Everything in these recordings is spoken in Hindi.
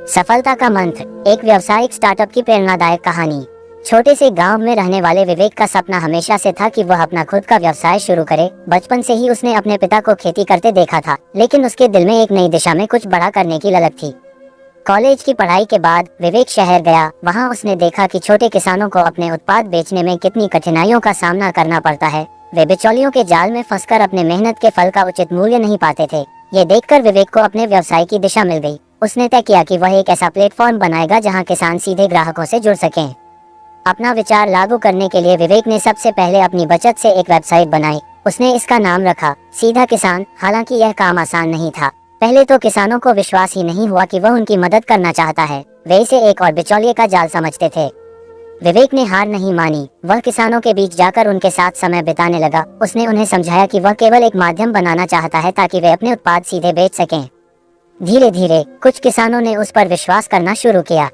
सफलता का मंत्र, एक व्यावसायिक स्टार्टअप की प्रेरणादायक कहानी। छोटे से गांव में रहने वाले विवेक का सपना हमेशा से था कि वह अपना खुद का व्यवसाय शुरू करे। बचपन से ही उसने अपने पिता को खेती करते देखा था, लेकिन उसके दिल में एक नई दिशा में कुछ बड़ा करने की ललक थी। कॉलेज की पढ़ाई के बाद विवेक शहर गया। वहाँ उसने देखा कि छोटे किसानों को अपने उत्पाद बेचने में कितनी कठिनाइयों का सामना करना पड़ता है। वे बिचौलियों के जाल में फंसकर अपने मेहनत के फल का उचित मूल्य नहीं पाते थे। ये देखकर विवेक को अपने व्यवसाय की दिशा मिल गई। उसने तय किया कि वह एक ऐसा प्लेटफॉर्म बनाएगा जहां किसान सीधे ग्राहकों से जुड़ सकें। अपना विचार लागू करने के लिए विवेक ने सबसे पहले अपनी बचत से एक वेबसाइट बनाई। उसने इसका नाम रखा सीधा किसान। हालांकि यह काम आसान नहीं था। पहले तो किसानों को विश्वास ही नहीं हुआ कि वह उनकी मदद करना चाहता है। वे इसे एक और बिचौलिए का जाल समझते थे। विवेक ने हार नहीं मानी। वह किसानों के बीच जाकर उनके साथ समय बिताने लगा। उसने उन्हें समझाया कि वह केवल एक माध्यम बनाना चाहता है ताकि वे अपने उत्पाद सीधे बेच सकें। धीरे धीरे कुछ किसानों ने उस पर विश्वास करना शुरू किया।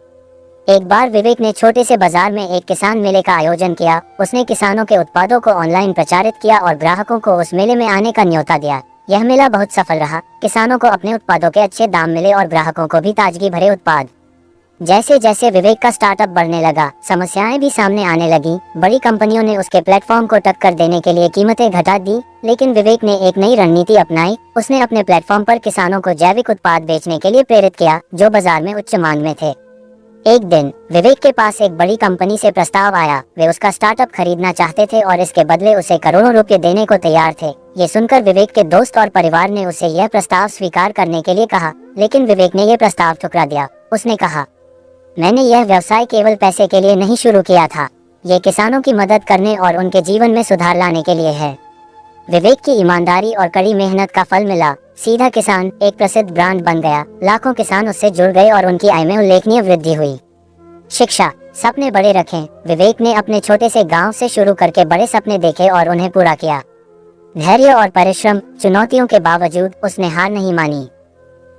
एक बार विवेक ने छोटे से बाजार में एक किसान मेले का आयोजन किया। उसने किसानों के उत्पादों को ऑनलाइन प्रचारित किया और ग्राहकों को उस मेले में आने का न्योता दिया। यह मेला बहुत सफल रहा। किसानों को अपने उत्पादों के अच्छे दाम मिले और ग्राहकों को भी ताजगी भरे उत्पाद। जैसे जैसे विवेक का स्टार्टअप बढ़ने लगा, समस्याएं भी सामने आने लगी। बड़ी कंपनियों ने उसके प्लेटफॉर्म को टक्कर देने के लिए कीमतें घटा दी, लेकिन विवेक ने एक नई रणनीति अपनाई। उसने अपने प्लेटफॉर्म पर किसानों को जैविक उत्पाद बेचने के लिए प्रेरित किया, जो बाजार में उच्च मांग में थे। एक दिन विवेक के पास एक बड़ी कंपनी से प्रस्ताव आया। वे उसका स्टार्टअप खरीदना चाहते थे और इसके बदले उसे करोड़ों रुपए देने को तैयार थे। ये सुनकर विवेक के दोस्त और परिवार ने उसे यह प्रस्ताव स्वीकार करने के लिए कहा, लेकिन विवेक ने यह प्रस्ताव ठुकरा दिया। उसने कहा, मैंने यह व्यवसाय केवल पैसे के लिए नहीं शुरू किया था। ये किसानों की मदद करने और उनके जीवन में सुधार लाने के लिए है। विवेक की ईमानदारी और कड़ी मेहनत का फल मिला। सीधा किसान एक प्रसिद्ध ब्रांड बन गया। लाखों किसान उससे जुड़ गए और उनकी आय में उल्लेखनीय वृद्धि हुई। शिक्षा, सपने बड़े रखें। विवेक ने अपने छोटे से गांव से शुरू करके बड़े सपने देखे और उन्हें पूरा किया। धैर्य और परिश्रम, चुनौतियों के बावजूद उसने हार नहीं मानी।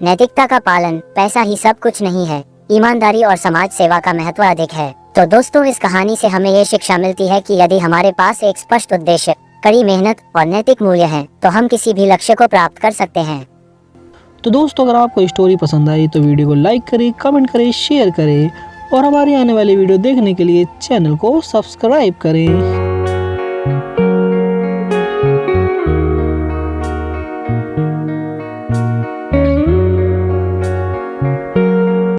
नैतिकता का पालन, पैसा ही सब कुछ नहीं है, ईमानदारी और समाज सेवा का महत्व अधिक है। तो दोस्तों, इस कहानी से हमें ये शिक्षा मिलती है कि यदि हमारे पास एक स्पष्ट उद्देश्य, कड़ी मेहनत और नैतिक मूल्य हैं, तो हम किसी भी लक्ष्य को प्राप्त कर सकते हैं। तो दोस्तों, अगर आपको स्टोरी पसंद आई तो वीडियो को लाइक करें, कमेंट करें, शेयर करें और हमारी आने वाली वीडियो देखने के लिए चैनल को सब्सक्राइब करें।